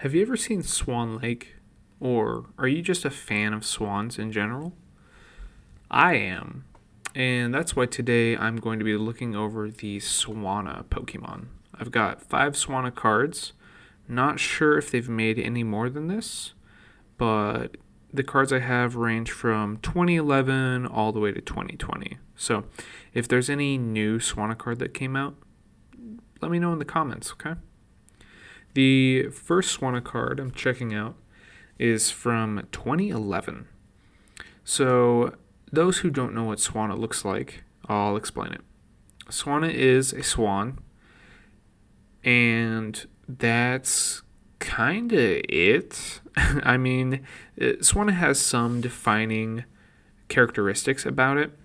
Have you ever seen Swan Lake? Or are you just a fan of swans in general? I am. And that's why today I'm going to be looking over the Swanna Pokemon. I've got 5 Swanna cards. Not sure if they've made any more than this, but the cards I have range from 2011 all the way to 2020. So if there's any new Swanna card that came out, let me know in the comments, okay? The first Swanna card I'm checking out is from 2011. So, those who don't know what Swanna looks like, I'll explain it. Swanna is a swan, and that's kind of it. I mean, Swanna has some defining characteristics about it,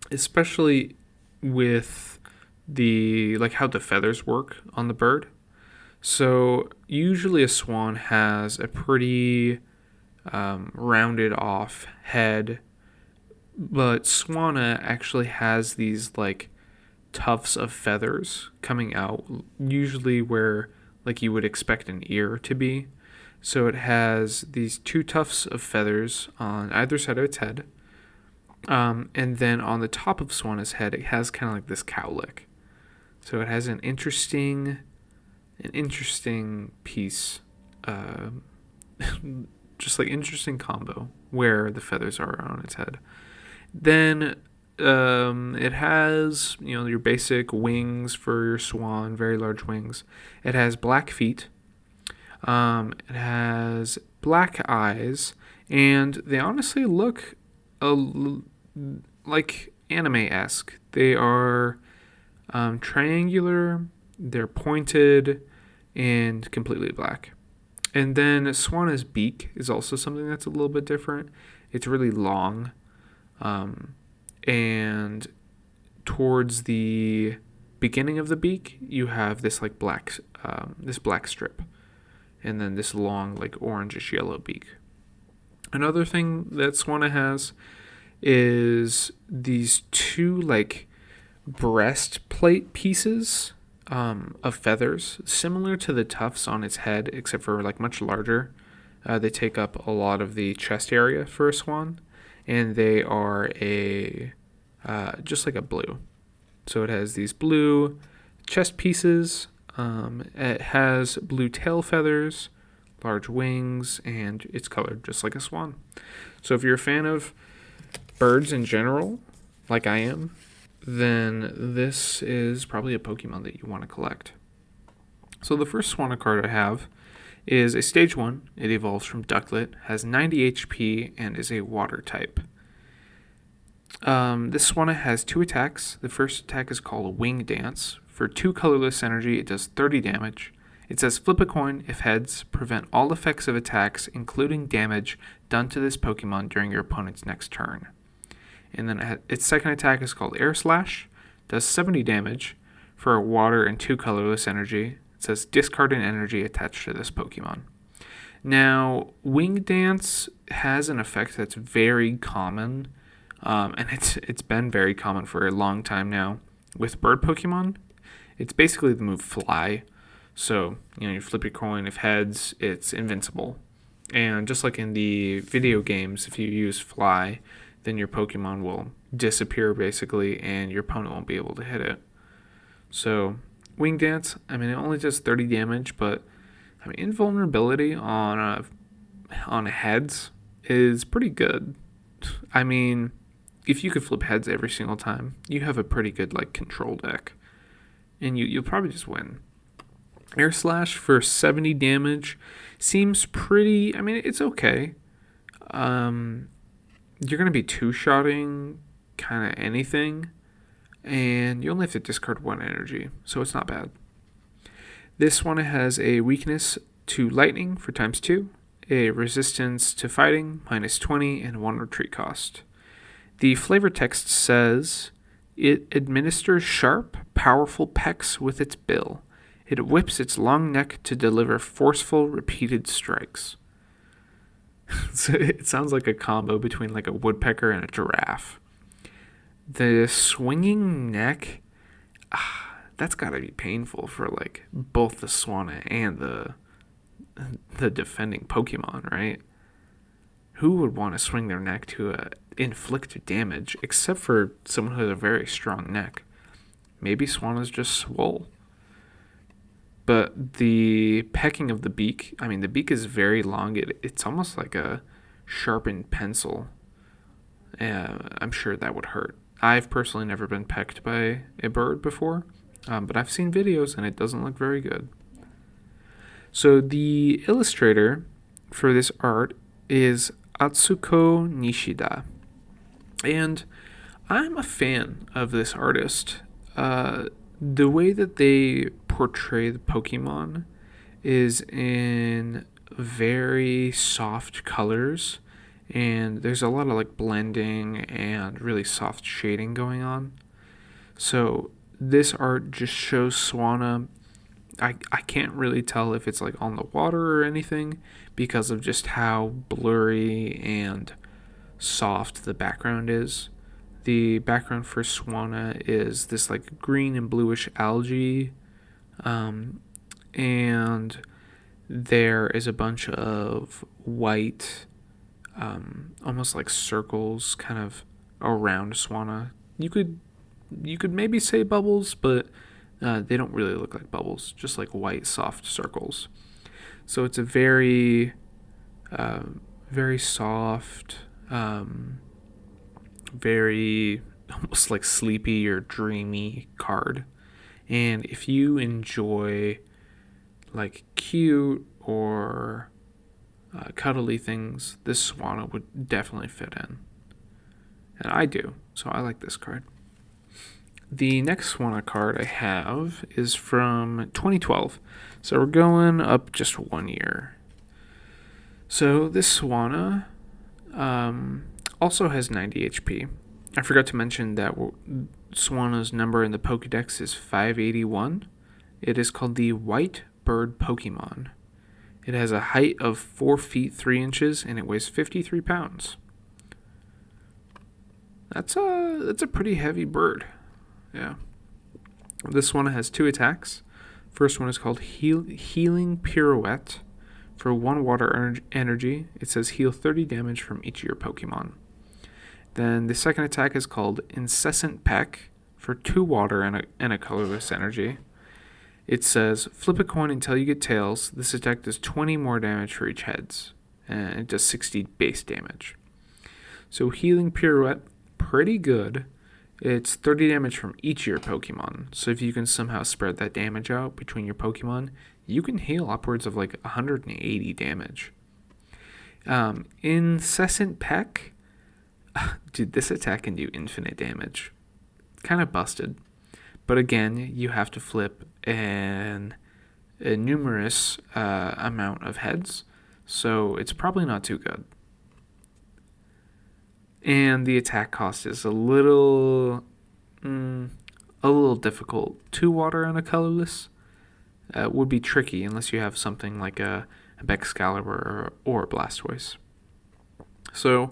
especially with how the feathers work on the bird. So usually a swan has a pretty rounded off head, but Swanna actually has these like tufts of feathers coming out, usually where like you would expect an ear to be. So it has these 2 tufts of feathers on either side of its head, and then on the top of Swanna's head, it has kind of like this cowlick. So it has an interesting piece, just like interesting combo where the feathers are on its head. Then it has your basic wings for your swan, very large wings. It has black feet. It has black eyes, and they honestly look like anime-esque. They are triangular. They're pointed and completely black. And then Swanna's beak is also something that's a little bit different. It's really long, and towards the beginning of the beak, you have this like black strip, and then this long like orangish yellow beak. Another thing that Swanna has is these 2 like breastplate pieces of feathers, similar to the tufts on its head, except for like much larger. They take up a lot of the chest area for a swan, and they are just like a blue. So it has these blue chest pieces. It has blue tail feathers, large wings, and it's colored just like a swan. So if you're a fan of birds in general, like I am, then this is probably a Pokemon that you want to collect. So the first Swanna card I have is a Stage 1. It evolves from Ducklet, has 90 HP, and is a water type. This Swanna has 2 attacks. The first attack is called Wing Dance. For 2 colorless energy, it does 30 damage. It says flip a coin. If heads, prevent all effects of attacks, including damage done to this Pokemon during your opponent's next turn. And then its second attack is called Air Slash. Does 70 damage for a water and 2 colorless energy. It says discard an energy attached to this Pokemon. Now, Wing Dance has an effect that's very common, and it's been very common for a long time now with bird Pokemon. It's basically the move Fly. So, you flip your coin. If heads, it's invincible. And just like in the video games, if you use Fly, then your Pokemon will disappear basically, and your opponent won't be able to hit it. So, Wing Dance, it only does 30 damage, but invulnerability on heads is pretty good. If you could flip heads every single time, you have a pretty good control deck, and you'll probably just win. Air Slash for 70 damage seems pretty. It's okay. You're going to be 2-shotting kind of anything, and you only have to discard 1 energy, so it's not bad. This one has a weakness to lightning for ×2, a resistance to fighting -20, and 1 retreat cost. The flavor text says, it administers sharp, powerful pecks with its bill. It whips its long neck to deliver forceful, repeated strikes. So it sounds like a combo between a woodpecker and a giraffe. The swinging neck, that's got to be painful for both the Swanna and the defending Pokemon, right? Who would want to swing their neck to inflict damage, except for someone who has a very strong neck? Maybe Swana's just swole. But the pecking of the beak, I mean, the beak is very long. It's almost like a sharpened pencil. I'm sure that would hurt. I've personally never been pecked by a bird before, but I've seen videos and it doesn't look very good. So the illustrator for this art is Atsuko Nishida. And I'm a fan of this artist. The way that they portray the Pokemon is in very soft colors, and there's a lot of like blending and really soft shading going on. So this art just shows Swana. I can't really tell if it's like on the water or anything because of just how blurry and soft the background is. The background for Swana is this like green and bluish algae, and there is a bunch of white, almost like circles kind of around Swana. You could maybe say bubbles, but they don't really look like bubbles, just like white soft circles. So it's a very, very soft, very almost like sleepy or dreamy card. And if you enjoy like cute or cuddly things, this Swana would definitely fit in. And I do, so I like this card. The next Swana card I have is from 2012. So we're going up just 1 year. So this Swana also has 90 HP. I forgot to mention that Swana's number in the Pokedex is 581. It is called the White Bird Pokemon. It has a height of 4 feet 3 inches and it weighs 53 pounds. That's a pretty heavy bird. Yeah. This one has 2 attacks. First one is called Healing Pirouette. For 1 water energy, it says heal 30 damage from each of your Pokemon. Then the second attack is called Incessant Peck. For 2 water and a colorless energy. It says flip a coin until you get tails. This attack does 20 more damage for each heads. And it does 60 base damage. So Healing Pirouette, pretty good. It's 30 damage from each of your Pokemon. So if you can somehow spread that damage out between your Pokemon, you can heal upwards of like 180 damage. Incessant Peck, dude, this attack can do infinite damage. Kind of busted. But again, you have to flip a numerous amount of heads, so it's probably not too good. And the attack cost is a little difficult. 2 water and a colorless would be tricky unless you have something like a Excalibur or a Blastoise. So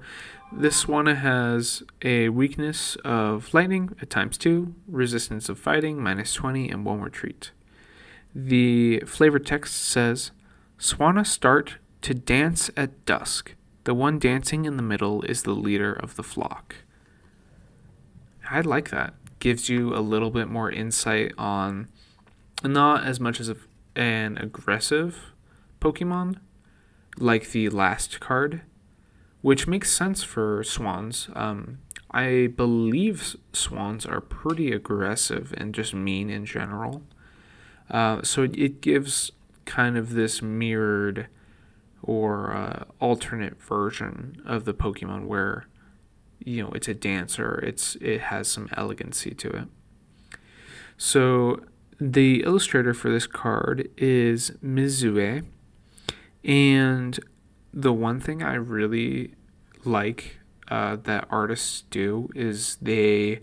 this one has a weakness of lightning at ×2, resistance of fighting -20, and 1 retreat. The flavor text says, Swana start to dance at dusk. The one dancing in the middle is the leader of the flock. I like that. Gives you a little bit more insight on not as much as an aggressive Pokemon like the last card, which makes sense for swans. I believe swans are pretty aggressive and just mean in general. So it gives kind of this mirrored or alternate version of the Pokemon where, you know, it's a dancer. It has some elegancy to it. So the illustrator for this card is Mizue, and the one thing I really like that artists do is they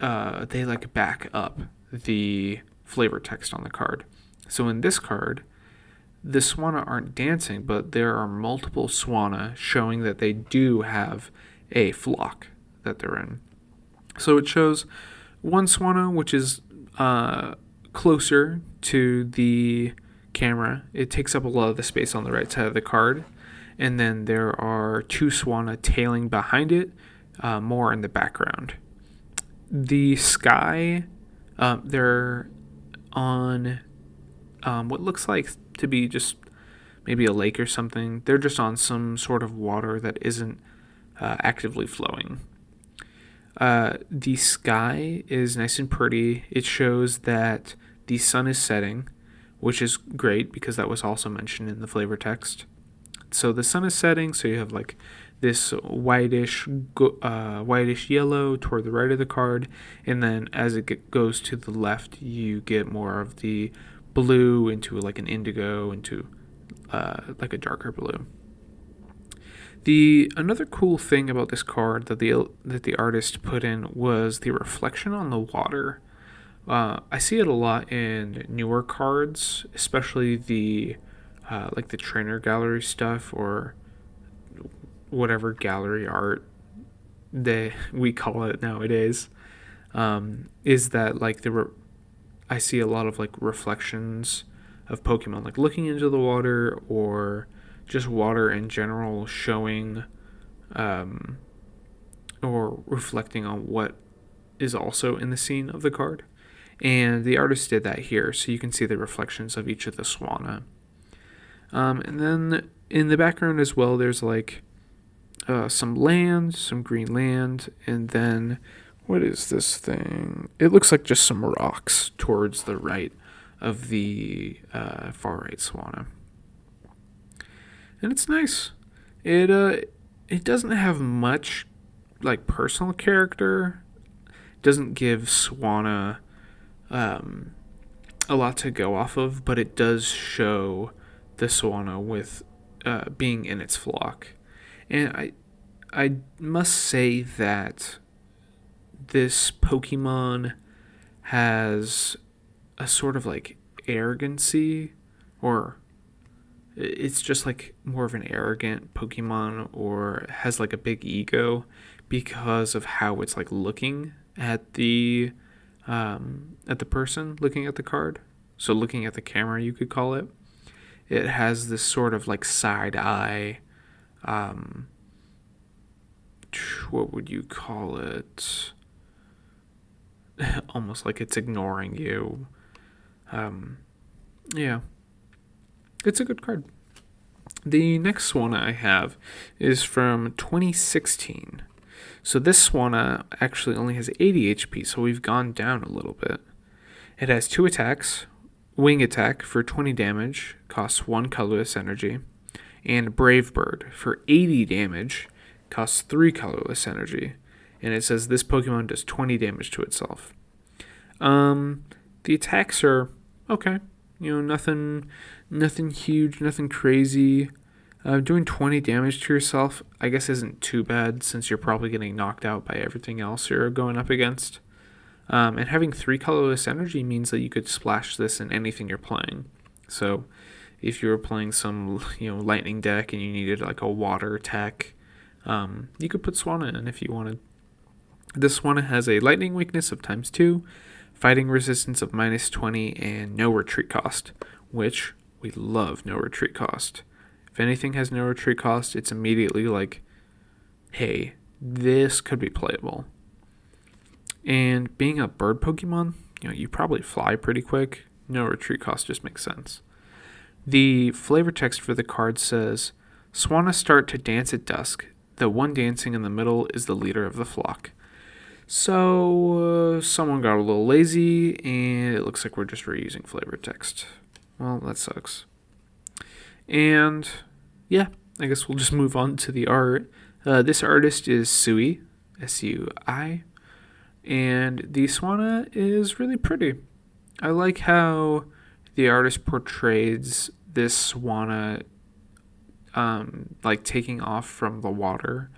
like back up the flavor text on the card. So in this card, the Swana aren't dancing, but there are multiple Swana showing that they do have a flock that they're in. So it shows one Swana, which is closer to the camera. It takes up a lot of the space on the right side of the card. And then there are 2 Swana tailing behind it, more in the background. The sky, they're on what looks like to be just maybe a lake or something. They're just on some sort of water that isn't actively flowing. The sky is nice and pretty. It shows that the sun is setting, which is great because that was also mentioned in the flavor text. So the sun is setting, so you have like this whitish yellow toward the right of the card, and then as it goes to the left, you get more of the blue into like an indigo, into like a darker blue. Another cool thing about this card that the artist put in was the reflection on the water. I see it a lot in newer cards, especially the like the trainer gallery stuff or whatever gallery art we call it nowadays. Is that like I see a lot of like reflections of Pokemon, like looking into the water or just water in general, showing or reflecting on what is also in the scene of the card. And the artist did that here, so you can see the reflections of each of the Swana. And then in the background as well, there's like some land, some green land, and then what is this thing? It looks like just some rocks towards the right of the far right Swana. And it's nice. It doesn't have much like personal character. It doesn't give Swana a lot to go off of, but it does show the Swana with being in its flock. And I must say that this Pokemon has a sort of like arrogancy, or it's just like more of an arrogant Pokemon, or has like a big ego because of how it's like looking at the person looking at the card. So looking at the camera, you could call it. It has this sort of like side eye, what would you call it? Almost like it's ignoring you. Yeah. It's a good card. The next Swana I have is from 2016. So this Swana actually only has 80 HP, so we've gone down a little bit. It has 2 attacks. Wing Attack for 20 damage, costs 1 colorless energy. And Brave Bird for 80 damage, costs 3 colorless energy. And it says this Pokemon does 20 damage to itself. The attacks are okay. Nothing huge, nothing crazy. Doing 20 damage to yourself, I guess, isn't too bad since you're probably getting knocked out by everything else you're going up against. And having 3 colorless energy means that you could splash this in anything you're playing. So if you were playing some, lightning deck and you needed like a water tech, you could put Swana in if you wanted. This Swana has a lightning weakness of ×2, fighting resistance of -20, and no retreat cost, which we love no retreat cost. If anything has no retreat cost, it's immediately like, hey, this could be playable. And being a bird Pokemon, you probably fly pretty quick. No retreat cost just makes sense. The flavor text for the card says, Swana start to dance at dusk. The one dancing in the middle is the leader of the flock. So someone got a little lazy, and it looks like we're just reusing flavor text. Well, that sucks. And yeah, I guess we'll just move on to the art. This artist is Sui, Sui, and the Swana is really pretty. I like how the artist portrays this Swana like taking off from the water.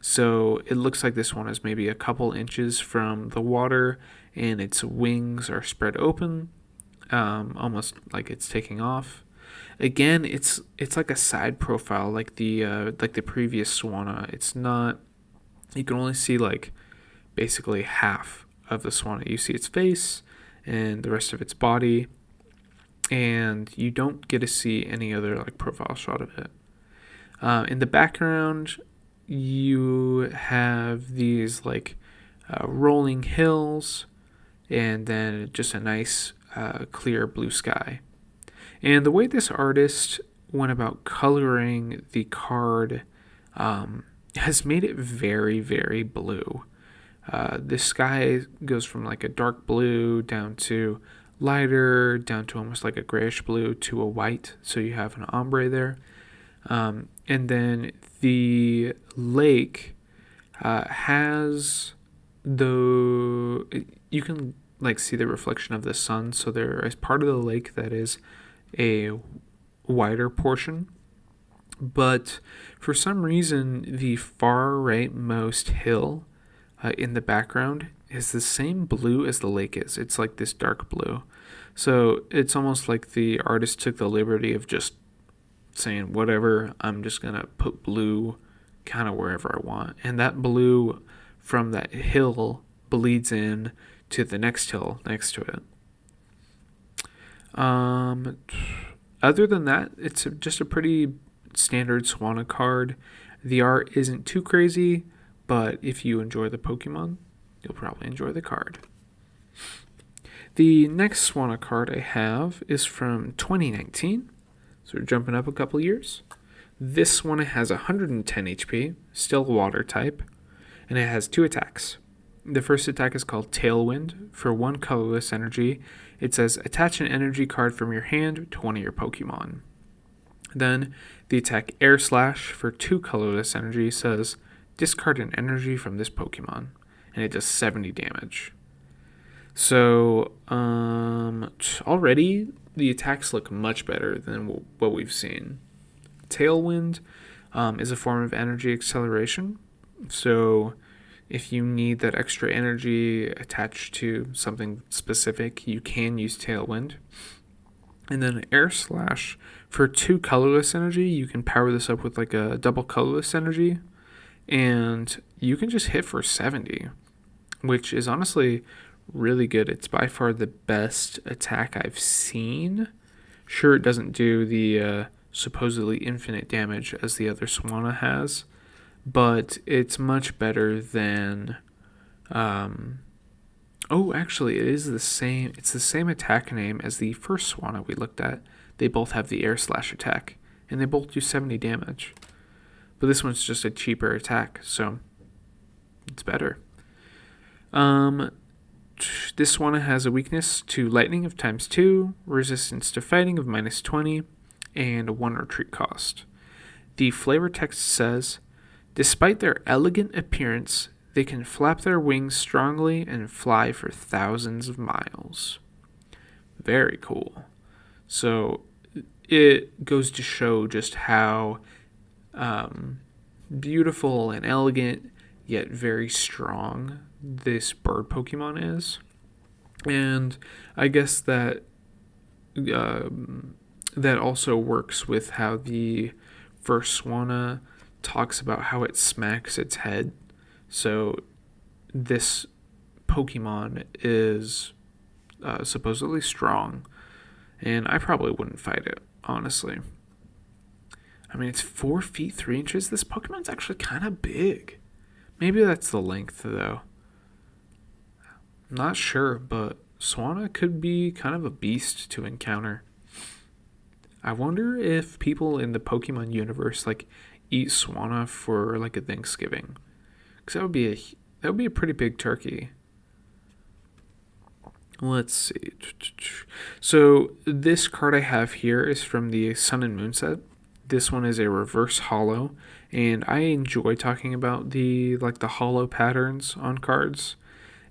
So it looks like this one is maybe a couple inches from the water, and its wings are spread open, almost like it's taking off. Again, it's like a side profile, like the previous Swana. It's not. You can only see like basically half of the Swana. You see its face and the rest of its body. and you don't get to see any other like profile shot of it. In the background, you have these like rolling hills, and then just a nice clear blue sky. And the way this artist went about coloring the card has made it very, very blue. The sky goes from like a dark blue down to lighter, down to almost like a grayish blue to a white. So you have an ombre there. And then the lake has you can like see the reflection of the sun. So there is part of the lake that is a wider portion. But for some reason, the far rightmost hill in the background is the same blue as the lake is. It's like this dark blue. So it's almost like the artist took the liberty of just saying, whatever, I'm just going to put blue kind of wherever I want. And that blue from that hill bleeds in to the next hill next to it. Other than that, it's just a pretty standard Swana card. The art isn't too crazy, but if you enjoy the Pokemon, you'll probably enjoy the card. The next Swana card I have is from 2019, so we're jumping up a couple years. This one has 110 HP, still water type, and it has 2 attacks. The first attack is called Tailwind. For 1 colorless energy, it says attach an energy card from your hand to one of your Pokemon. Then the attack Air Slash for 2 colorless energy says discard an energy from this Pokemon, and it does 70 damage. So already the attacks look much better than what we've seen. Tailwind is a form of energy acceleration. So if you need that extra energy attached to something specific, you can use Tailwind. And then Air Slash, for 2 colorless energy, you can power this up with like a double colorless energy, and you can just hit for 70, which is honestly really good. It's by far the best attack I've seen. Sure, it doesn't do the supposedly infinite damage as the other Swana has, but it's much better than actually it is the same. It's the same attack name as the first Swana we looked at. They both have the Air Slash attack, and they both do 70 damage. But this one's just a cheaper attack, so it's better. This one has a weakness to lightning of ×2, resistance to fighting of -20, and 1 retreat cost. The flavor text says, despite their elegant appearance, they can flap their wings strongly and fly for thousands of miles. Very cool. So it goes to show just how beautiful and elegant, yet very strong this bird Pokemon is. And I guess that that also works with how the first Swana talks about how it smacks its head. So this Pokemon is supposedly strong, and I probably wouldn't fight it, honestly. I mean, it's 4 feet 3 inches. This Pokemon's actually kind of big. Maybe that's the length, though. Not sure, but Swana could be kind of a beast to encounter. I wonder if people in the Pokemon universe like eat Swana for like a Thanksgiving, because that would be a pretty big turkey. Let's see. So this card I have here is from the Sun and Moon set. This one is a reverse holo, and I enjoy talking about the holo patterns on cards.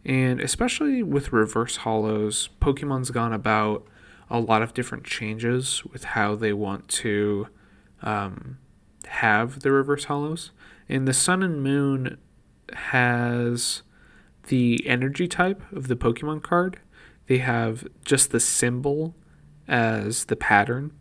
And especially with reverse holos, Pokemon's gone about a lot of different changes with how they want to have the reverse holos. And the Sun and Moon has the energy type of the Pokemon card. They have just the symbol as the pattern,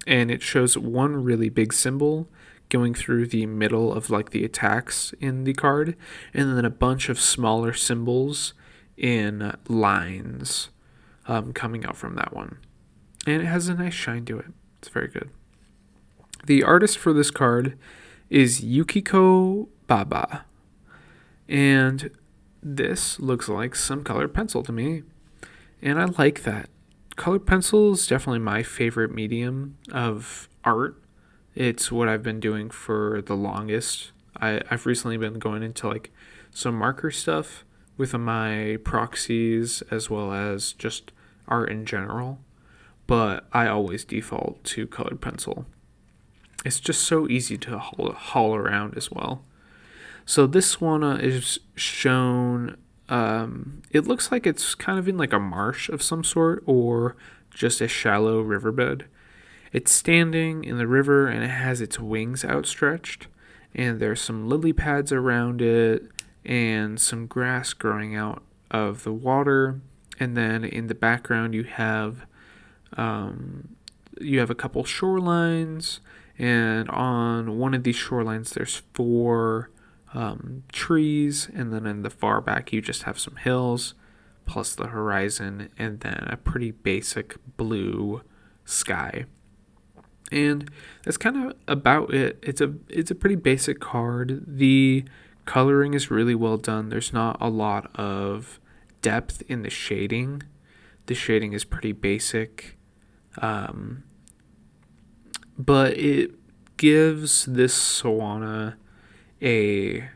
and it shows one really big symbol going through the middle of like the attacks in the card, and then a bunch of smaller symbols in lines coming out from that one. and it has a nice shine to it. It's very good. The artist for this card is Yukiko Baba, and this looks like some colored pencil to me, and I like that. Colored pencil is definitely my favorite medium of art. It's what I've been doing for the longest. I've recently been going into like some marker stuff with my proxies as well as just art in general, but I always default to colored pencil. It's just so easy to haul around as well. So this one is shown, it looks like it's kind of in like a marsh of some sort or just a shallow riverbed. It's standing in the river and it has its wings outstretched, and there's some lily pads around it and some grass growing out of the water. And then in the background you have a couple shorelines, and on one of these shorelines there's 4 trees, and then in the far back you just have some hills plus the horizon and then a pretty basic blue sky. And that's kind of about it. It's a pretty basic card. The coloring is really well done. There's not a lot of depth in the shading. The shading is pretty basic, but it gives this Swana a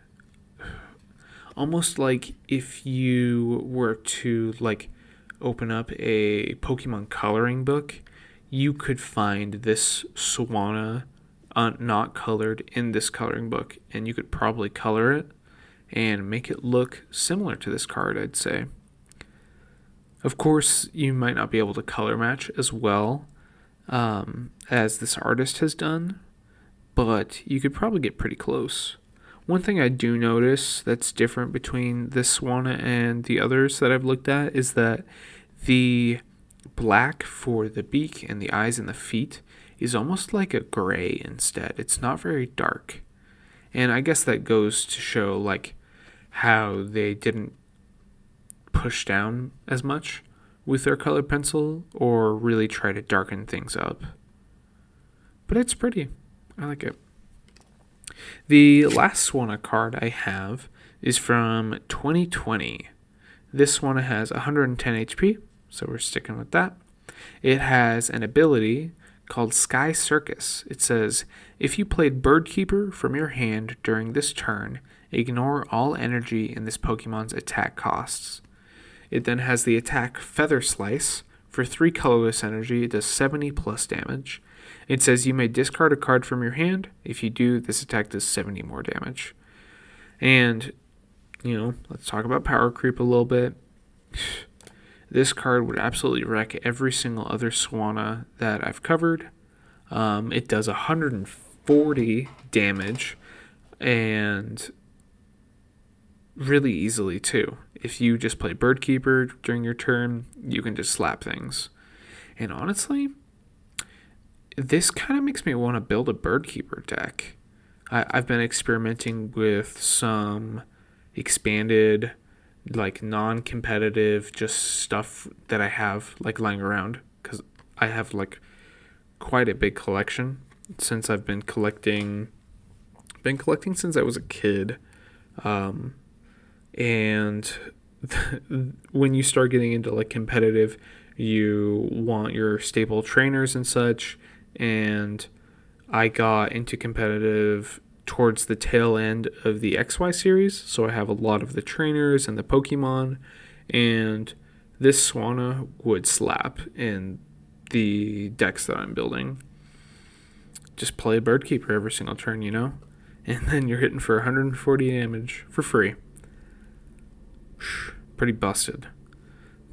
almost like if you were to like open up a Pokemon coloring book, you could find this Swana not colored in this coloring book, and you could probably color it and make it look similar to this card, I'd say. Of course, you might not be able to color match as well as this artist has done, but you could probably get pretty close. One thing I do notice that's different between this Swana and the others that I've looked at is that the black for the beak and the eyes and the feet is almost like a gray instead. It's not very dark. And I guess that goes to show like how they didn't push down as much with their colored pencil or really try to darken things up. But it's pretty. I like it. The last Swana card I have is from 2020. This one has 110 HP, so we're sticking with that. It has an ability called Sky Circus. It says, if you played Bird Keeper from your hand during this turn, ignore all energy in this Pokemon's attack costs. It then has the attack Feather Slice. For 3 colorless energy, it does 70 plus damage. It says you may discard a card from your hand. If you do, this attack does 70 more damage. And, let's talk about power creep a little bit. This card would absolutely wreck every single other Swana that I've covered. It does 140 damage, and really easily too. If you just play Bird Keeper during your turn, you can just slap things. And honestly, this kind of makes me want to build a Bird Keeper deck. I've been experimenting with some expanded, like non-competitive, just stuff that I have like lying around, because I have like quite a big collection since I've been collecting since I was a kid. And when you start getting into like competitive, you want your stable trainers and such, and I got into competitive towards the tail end of the XY series, so I have a lot of the trainers and the Pokemon, and this Swana would slap in the decks that I'm building. Just play Bird Keeper every single turn, and then you're hitting for 140 damage for free. Pretty busted.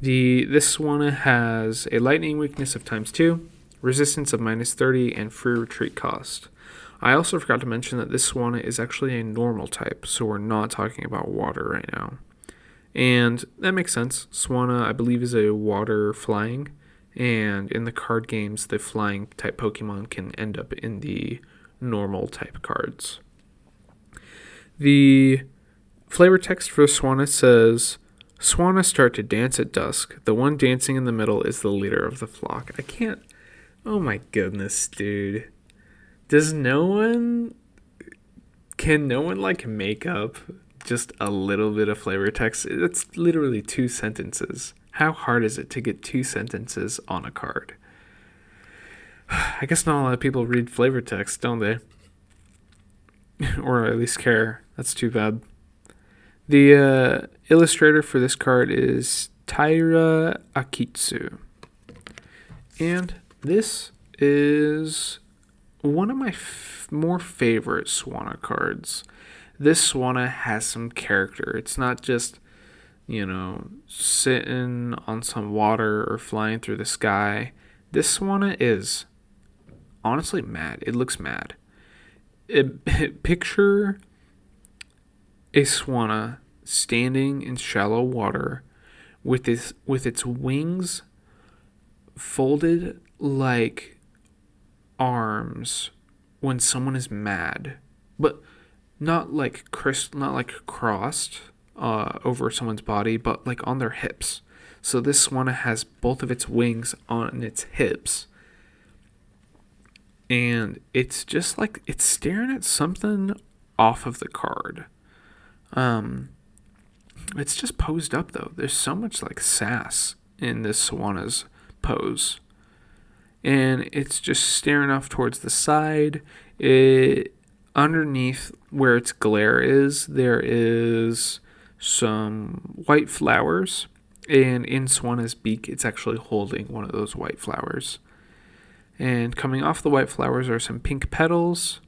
This one has a lightning weakness of ×2, resistance of -30, and free retreat cost. I also forgot to mention that this Swana is actually a normal type, so we're not talking about water right now. And that makes sense. Swana, I believe, is a water flying, and in the card games, the flying type Pokemon can end up in the normal type cards. The flavor text for Swana says, Swana start to dance at dusk. The one dancing in the middle is the leader of the flock. I can't. Oh my goodness, dude. Can no one like make up just a little bit of flavor text? It's literally 2 sentences. How hard is it to get 2 sentences on a card? I guess not a lot of people read flavor text, don't they? Or at least care. That's too bad. The illustrator for this card is Taira Akitsu. And this is one of my more favorite Swana cards. This Swana has some character. It's not just, sitting on some water or flying through the sky. This Swana is honestly mad. It looks mad. Picture a Swana standing in shallow water with its wings folded like arms when someone is mad, but not like crossed over someone's body, but like on their hips. So this Swana has both of its wings on its hips, and it's just like it's staring at something off of the card. It's just posed up though. There's so much like sass in this Swana's pose. And it's just staring off towards the side. Underneath where its glare is, there is some white flowers. And in Swana's beak, it's actually holding one of those white flowers. And coming off the white flowers are some pink petals.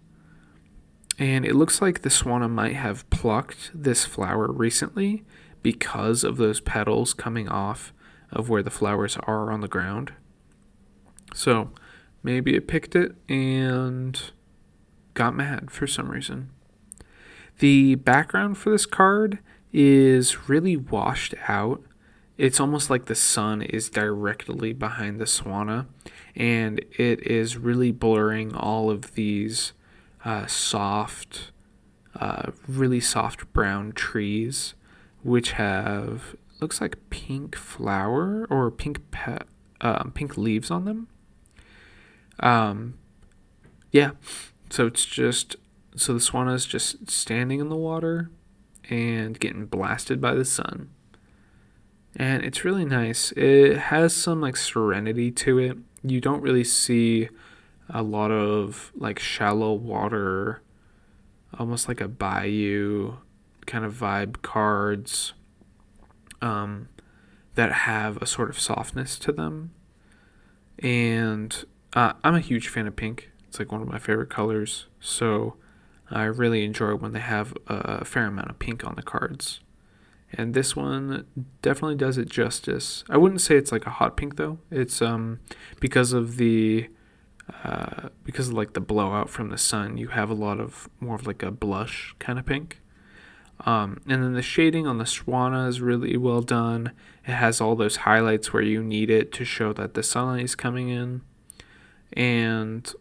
And it looks like the Swana might have plucked this flower recently because of those petals coming off of where the flowers are on the ground. So maybe it picked it and got mad for some reason. The background for this card is really washed out. It's almost like the sun is directly behind the Swana, and it is really blurring all of these really soft brown trees, which have looks like pink flower or pink leaves on them. Yeah. So the Swana is just standing in the water and getting blasted by the sun. And it's really nice. It has some like serenity to it. You don't really see a lot of like shallow water, almost like a bayou kind of vibe cards that have a sort of softness to them. And I'm a huge fan of pink. It's like one of my favorite colors. So I really enjoy when they have a fair amount of pink on the cards. And this one definitely does it justice. I wouldn't say it's like a hot pink though. It's because of like the blowout from the sun, you have a lot of more of like a blush kind of pink. And then the shading on the Swana is really well done. It has all those highlights where you need it to show that the sunlight is coming in. And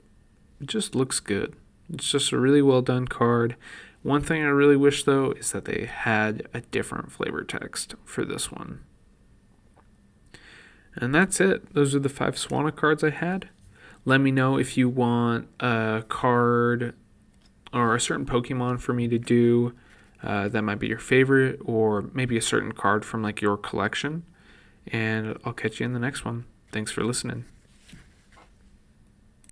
it just looks good. It's just a really well done card. One thing I really wish though is that they had a different flavor text for this one. And that's it. Those are the 5 Swana cards I had. Let me know if you want a card or a certain Pokemon for me to do that might be your favorite, or maybe a certain card from like your collection. And I'll catch you in the next one. Thanks for listening.